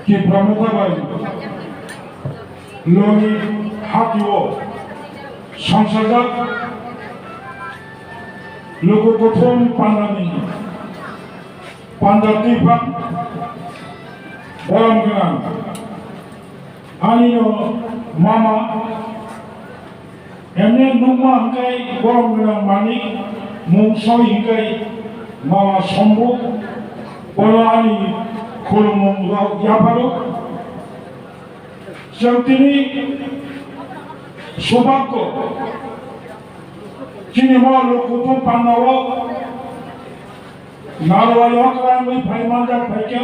कि प्रमुखबाई लोनी हाकिओ संसदक लोगो प्रथम पान्डानि पान्डातिफां बरम गोनां आनिनो मामा एमने नुमा हंगाय बरम गोनां मानिक मुंसय हंगाय मामा शम्भु बर' आनि खुलुमनायाव याफारो जों दिनै सौभाग्य दिनै मा लोगोखौ पान्डाव नालवायाव खालामै फाइमानजा फाइके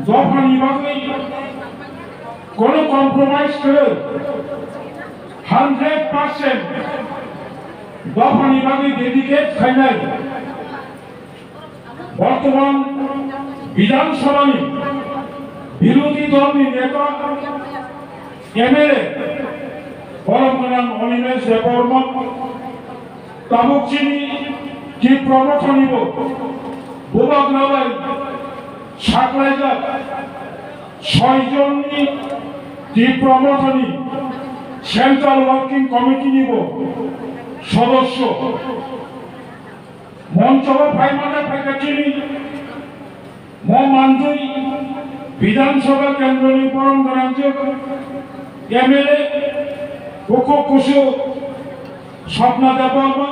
दफानि बागै कोनो कम्प्रमाइज करे 100% दफानि बागै डेडिकेट खायनाय बर्तमान विधानसभानि विरोधी दलनि नेता एमएलए बरम गोनां अनिमेश देबबर्मा तामुकसिनि कि प्रमथनिबो बुबाग्राबाय साख्लायजाक 6 जननि कि प्रमथनि सेंट्राल वर्किं कमिटिनिबो सदस्य मंचबो फाइमाना फाइकाचिनि मानजुई विधानसभा केंद्रनि बरम गोनांजों एमएलए बुको कुसु स्वप्ना देबबर्मा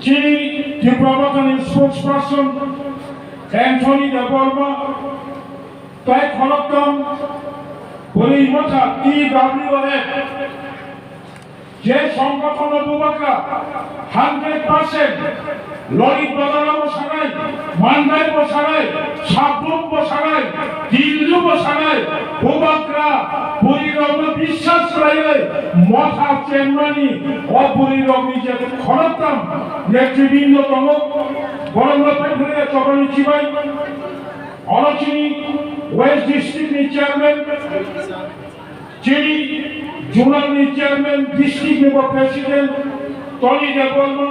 जिनि त्रिपुरानि स्पोक्सपार्सन एंथनी देबबर्मा ताई खनकदम बलिमथा TWF जे संगठन बुबाग्रा 100% ललित बदाना बसानाय मानदाय बसानाय साबलुम बसानाय दिल्लु बसानाय बुबाग्रा बुरिरगनो বিশ্বাস रायै मथा चेन्नानि अबुरिरगनि जे खनकदम नेतृबृंद दङ बरमलाय फैले चबानि चिबाय अनचिनि वेस्ट डिस्ट्रिक्टनि चेयरमैन जिनि जोनालनि चेयरमैन डिस्ट्रिक्टनिबो प्रेसिडेंट टनी देबबर्मा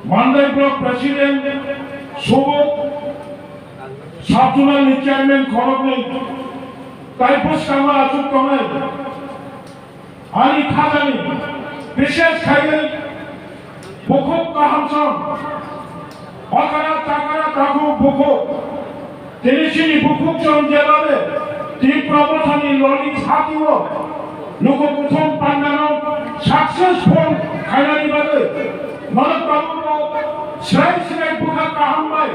मानदाय ब्लक प्रेसिडेंट सुबोध साबजुनालनि चेयरमैन खनकनि ताइपस कामा आचुक दंनाय आनि खाजानि विशेष खायै बुकुब काहामसन अकारा ताकारा तागु बुकुब दिनैसिमनि बुकुब जन जेलाबे त्रिपुरानि ललित हाकिओ लोगो प्रथम पान्डानाव सक्सेसफुल खायनानि बागै मनक बाबुखौ सिराय बुखा काहामबाय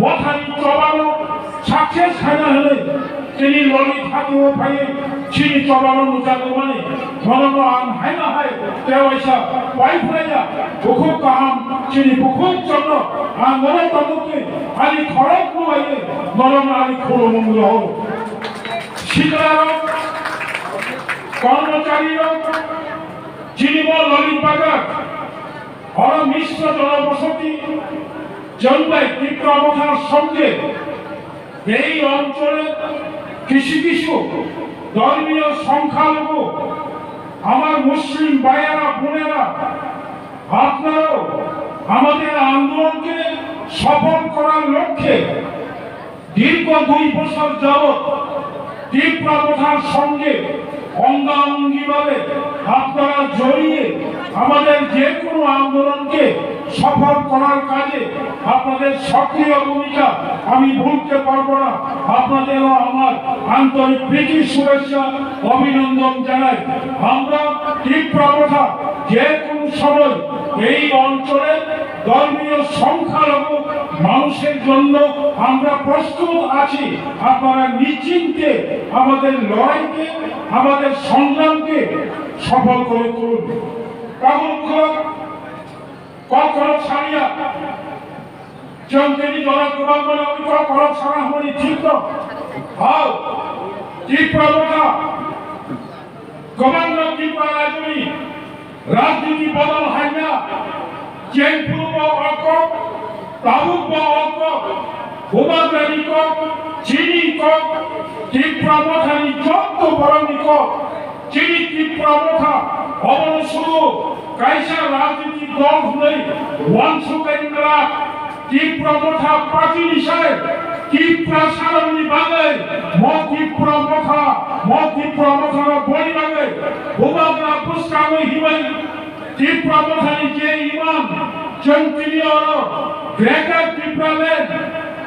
मथानि चबानो सक्सेस खायना होनै दिनै ललित हाकिओ फायै चिनि चबानो नुजागौ माने मनक आं हायना हाय तेवाइसा वाइफराया बुकुब काहाम चिनि बुकुब जन आं मनक बाबुखौ आनि खरक नुवायै मनक आनि खुलुमनांगौ शिक्षक कर्मचारी जिनिबो ललित बाजार और मिश्र जनबसति जन्माय त्रिपुरा संगे এই অঞ্চলে কিছু কিছু ধর্মীয় সংখ্যালঘু আমার মুসলিম ভাইয়েরা বোনেরা আপনারাও আমাদের আন্দোলনকে সফল করার লক্ষ্যে দীর্ঘ 2 বছর যাবত ত্রিপুরার সঙ্গে অঙ্গাঙ্গিভাবে আপনারা জড়িয়ে আমাদের যে কোনো আন্দোলনকে সফল করার কাজে আপনাদের সক্রিয় ভূমিকা আমি ভুলতে পারবো না। আপনাদেরও আমার আন্তরিক প্রীতি শুভেচ্ছা অভিনন্দন জানাই। আমরা ত্রিপুরা যে কোনো সময় এই অঞ্চলে ধর্মীয় সংখ্যালঘু মানুষের জন্য আমরা প্রস্তুত আছি। আপনারা নিশ্চিন্তে আমাদের লড়াইকে আমাদের সংগ্রামকে সফল করে তুলুন। কখনো ছাড়িয়া জনগণই জনা প্রমাণ বলে আমি কখনো ছাড়া হনি ঠিক তো হাও ত্রিপুরা গভর্নর ত্রিপুরা রাজনীতি বদল হয় না চেনপুর অক তাবুক অক ভূমাগ্রানী কক চিনি কক ত্রিপুরা মথানি যত বরণী কক চিনি ত্রিপুরা মথা অবন শুরু কাইসা রাজনীতি দল হলে one Prabodha Party Nishai, Kipra Sarani Bagay, Moti Prabodha Boni Bagay, Bubagna Puskame Himai, Kipra J. Imam, Chantini Oro, Greta Kipra Led,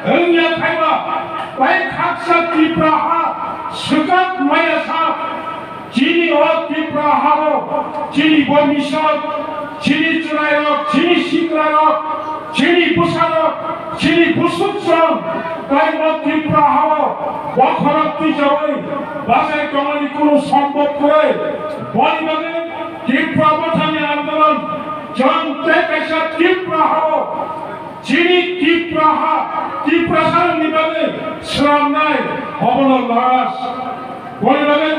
Anya Kaiba, Pai Kaksa Kipra Ha, Sukat Mayasa, Chini Ot Kipra Haro, Chini Bomishot, Chini Churayok, Chini Shikrayok, Chini Pusarok, Chini Pusutson, Taimot Kipra Haro, Bakharak Tijawai, Basai Kamani Kuru Sambok Kure, Boni Bagay, Kipra Botani Andalan, John Tekasha Kipra Haro, Chini Kipra Ha, Kipra Sarani Bagay, Sramnai, Hobono Laras, Boni Bagay,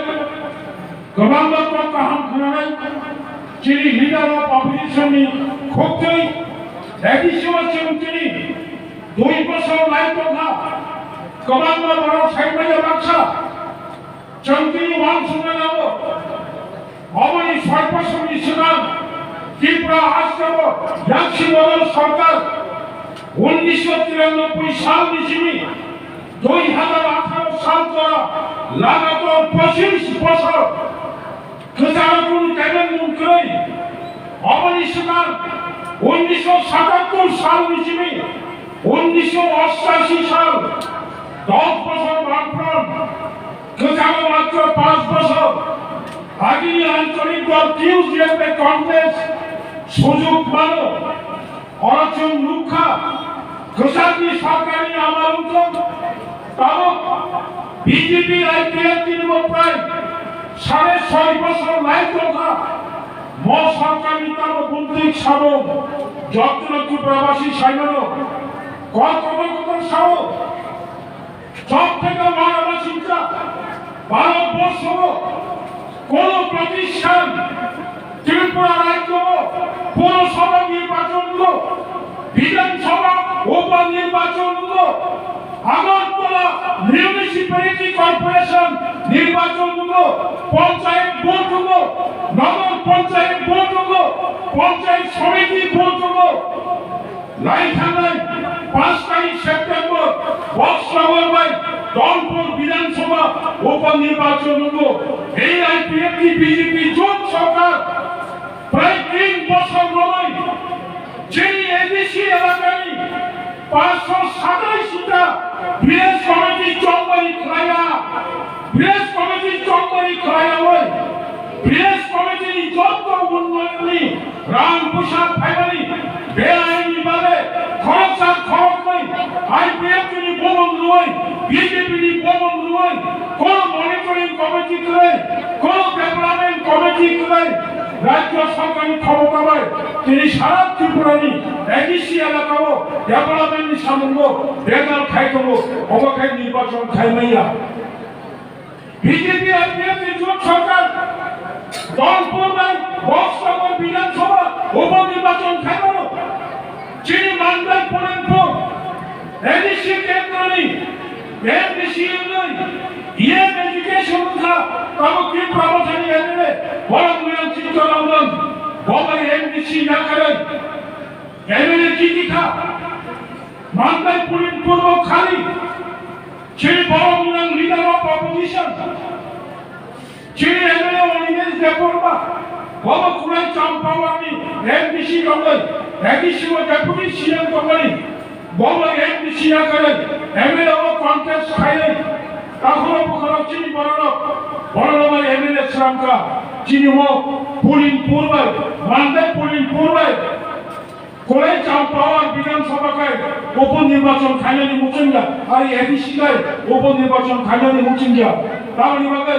Gabamba Kaham Khanai, Chini leader of opposition in Koktoi, Additional Chintini, doing personal life of her, Gabamba Baro Saimaya Baksa, Chantini Wansunano, Omani Sarpasam Islam, Kipra Hastavo, Yakshimoro Sarkar, 1993 সাল নিশিমি 2018 সাল করা লাগাতার 25 বছর কেজারকুল কেমন মুখই অবনিশকার 1977 সাল নিশিমি 1988 সাল 10 বছর বামফ্রন্ট কেজার মাত্র 5 বছর আগে আঞ্চলিক দল টিউসডে কংগ্রেস সুযোগ মানো অর্জন রক্ষা কেজারনি সরকারি আমন্ত্রণ তাও বিজেপি আইপিএল তৃণমূল প্রায় 6.5 বছর লাইফ রক্ষা ম সরকারি তাও বন্দিক সাবক যত্নকি প্রবাসী সাইমানো কত সহ সব থেকে বড় চিন্তা ভারতবর্ষ কোন প্রতিষ্ঠান ত্রিপুরা রাজ্য পৌরসভা নির্বাচন বিধানসভা উপনির্বাচন আগরতলা মিউনিসিপ্যালিটি কর্পোরেশন নির্বাচন পঞ্চায়েত ভোট নগর পঞ্চায়েত ভোট পঞ্চায়েত সমিতি ভোট লাইথানায় 5 তারিখ সেপ্টেম্বর বক্সনগর দলপুর বিধানসভা উপনির্বাচন এই আইপিএফটি বিজেপি জোট সরকার প্রায় 3 বছর নয় যেই এডিসি এলাকায় 527টা ভিলেজ কমিটি চম্বরি খায়া হয় ভিলেজ কমিটি যত উন্নয়নী রামপ্রসাদ ফাইনালি বেআইনি ভাবে খরচ নেই আইপিএফটি ভবন নয় বিজেপি ভবন নয় কোন মনিটরিং কমিটি করে কোন ডেভেলপমেন্ট কমিটি করে রাজ্য সরকারি ক্ষমতা পায় তিনি সারা ত্রিপুরানি এডিসি এলাকাও ডেভেলপমেন্ট সামঙ্গ বেগাল খাইতব অবখাই নির্বাচন খাইমাইয়া বিজেপি আইপিএফটি জোট সরকার দলপুর বক্সনগর বিধানসভা উপনির্বাচন খাইমানো যিনি মান্দাই পড়েনপুর এডিসি কেন্দ্রনি এমডিসি নয় ইএম এডুকেশন কা তব কি প্রবচনী এনে বড় মুয়ান চিত্তরঞ্জন বড় এমডিসি না করেন এমএলএ কি খা মান্দাই পূর্ব খালি যিনি বড় মুয়ান লিডার অফ অপোজিশন যিনি এমএলএ অনিমেষ দেববর্মা বড় কুলাই চম্পাওয়ানি এমডিসি গঙ্গল এডিসি ও ডেপুটি সিএম গঙ্গলি বড় এমডিসি না করেন এমএলএ ও কন্টেস্ট খাইলে তাহলে পুরো চিনি বড় এমএলএ শ্রামকা চিনি ও পুলিন পূর্বে মানদে পুলিন পূর্বে কোলাই চাম্পাওয়ার বিধানসভায় উপনির্বাচন খাইলানি মুচিঙ্গা আর এডিসি গায় উপনির্বাচন খাইলানি মুচিঙ্গা তাহলে বাগে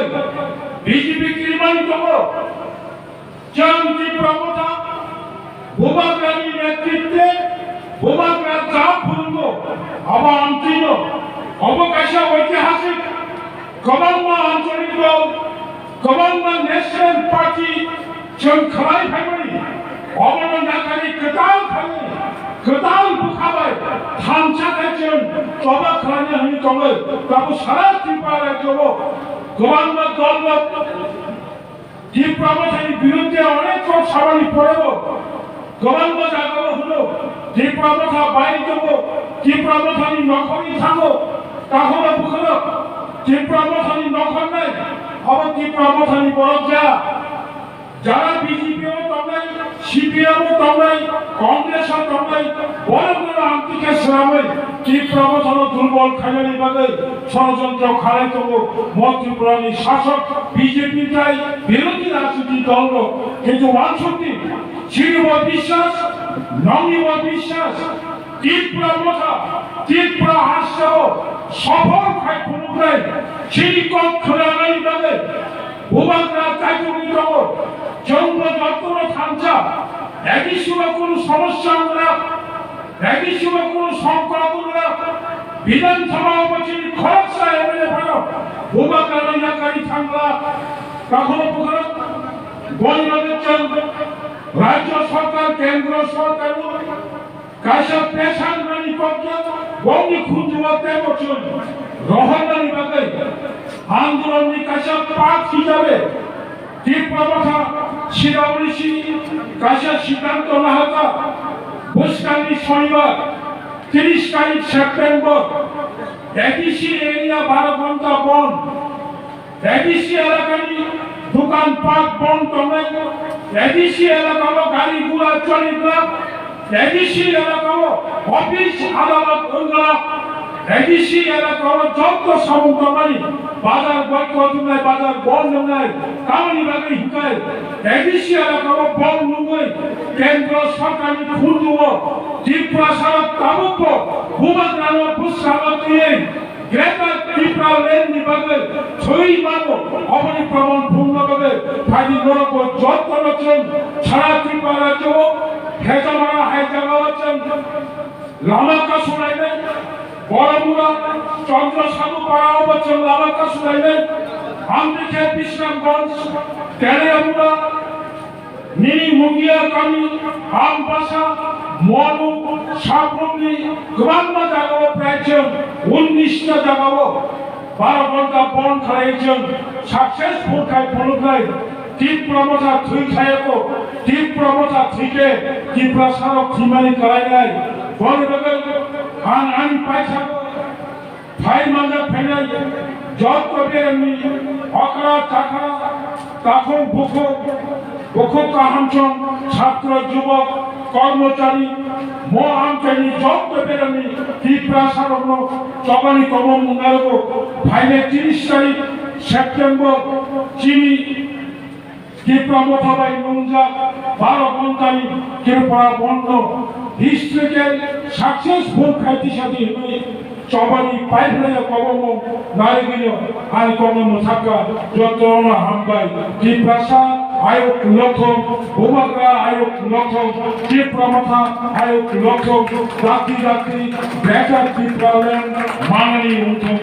বিজেপি কিরমানি তব চান্তি প্রবতা ভূবাগ্রামী নেতৃত্বে ভূবাগ্রা চাপ ফুলব আবার অন্তিম অবকাশ ঐতিহাসিক গভর্নমেন্ট আঞ্চলিক দল গভর্নমেন্ট ন্যাশনাল পার্টি जों खालाय फाइबाय अबनो नाकारि गोदान बुखाबाय थामसाखाय जों जबा खालामनो हानि दङो दाबो सारा त्रिपुरा रायजोआव गोबां दल त्रिपुरा बिरुद्धे अनेक खामानि पड़ेबो गोबां जायगायाव 뒷부러부터 많이 주고 뒷부러부터는 너커이 타고 তাহলে বুঝলো তীব্রমথানি নখন নাই আবার তীব্রমথানি বরজা যারা বিজেপিও তমলাই সিপিএমও তমলাই কংগ্রেসও তমলাই বড় বড় আন্তিকে শ্রামে তীব্রমথান দুর্বল খাইনি বাদে ষড়যন্ত্র খাড়াই তবু মন্ত্রীপুরানি শাসক বিজেপি চাই বিরোধী রাজনীতি দল কিন্তু ওয়ানশক্তি শ্রীব বিশ্বাস নমিব বিশ্বাস তীব্রমথা তীব্র হাস্য সফল খাই পুনরায় শিরিকল খোলাগাই বাদে ভূভাগরা চাইতুনি জগৎ জন্ম যত্ন থামচা একই সময় কোনো সমস্যা আমরা একই সময় কোনো সংকট আমরা বিধানসভা উপচির খরচা এমএলএ ভালো ভূভাগরা এলাকারই থামলা কখনো কখনো গরিবের জন্য রাজ্য সরকার কেন্দ্র সরকার কাশা পেশার মানি কবজা বঙ্গি খুঁজুয়াতে বছর রহমানি বাদে আন্দোলন কাশা পাক হিসাবে তীব্রমথা শিরাবৃষি কাশা সিদ্ধান্ত নাহাতা বুসকানি শনিবার 30 তারিখ সেপ্টেম্বর এডিসি এরিয়া 12 ঘন্টা বন্ধ এডিসি এলাকানি দোকানপাট বন্ধ তমে এডিসি এলাকার গাড়ি ঘোড়া চলিত না এডিসি এলাকার অফিস আদালত ওগুলা এডিসি এলাকার যত সামগ্রী বাজার বয়কট নাই বাজার বন্ধ নাই কামানি বাগে হিকায় এডিসি এলাকার বন্ধ নয় কেন্দ্র সরকারি খুঁজব ত্রিপুরা সারা তাবুক ভূভাগরানোর পুষ্কালত নিয়ে গ্রেটার ত্রিপুরা লেন নিবাগে ছয়ই মানো অবনি প্রমাণ পূর্ণভাবে ফাইদি নরক যত রচন সারা ত্রিপুরা রাজ্য হেজামারা হাইজাগা আছেন লামাকা শুনাইবে বড়মুড়া চন্দ্র সাধু পাড়া অবচন লামাকা শুনাইবে আমদিকে বিশ্রামগঞ্জ তেরেয়ামুড়া মিনি মুগিয়া কামি আমবাসা মনু সাবরুমনি গোবাংমা জাগাও প্রায়জন 19টা জাগাও 12 ঘন্টা বন খাইছেন সাকসেসফুল খাই ফলুকলাই তীব্রমথা থুই খাইকো তীব্রমথা থিকে তীব্রা সারক থিমানি করাই নাই বলবেগে আন আনি পাইছা ভাই মাঝে ফেলাই যত বেরনি অকরা চাকরা তখন বুকো কাহামচন ছাত্র যুবক কর্মচারী মো আমচানি যত বেরনি তীব্রা সারক চবানি কমন মুঙ্গালগো ভাইলে 30 তারিখ সেপ্টেম্বর চিনি তীব্রমথাবাই নুনজা 12 ঘন্টানি ত্রিপুরা বন্ধ হিস্ট্রিক্যাল সাকসেসফুল খাইতি সাথে হিমে চবানি পাইফলাই কবম নারিগিল আই কমন থাকা যতনা হামবাই ত্রিপ্রাসা আয়োগ লক্ষম ভূভাগরা আয়োগ লক্ষম তীব্রমথা আয়োগ লক্ষম জাতি জাতি বেটার ত্রিপুরা ল্যান্ড মাননীয় উত্তম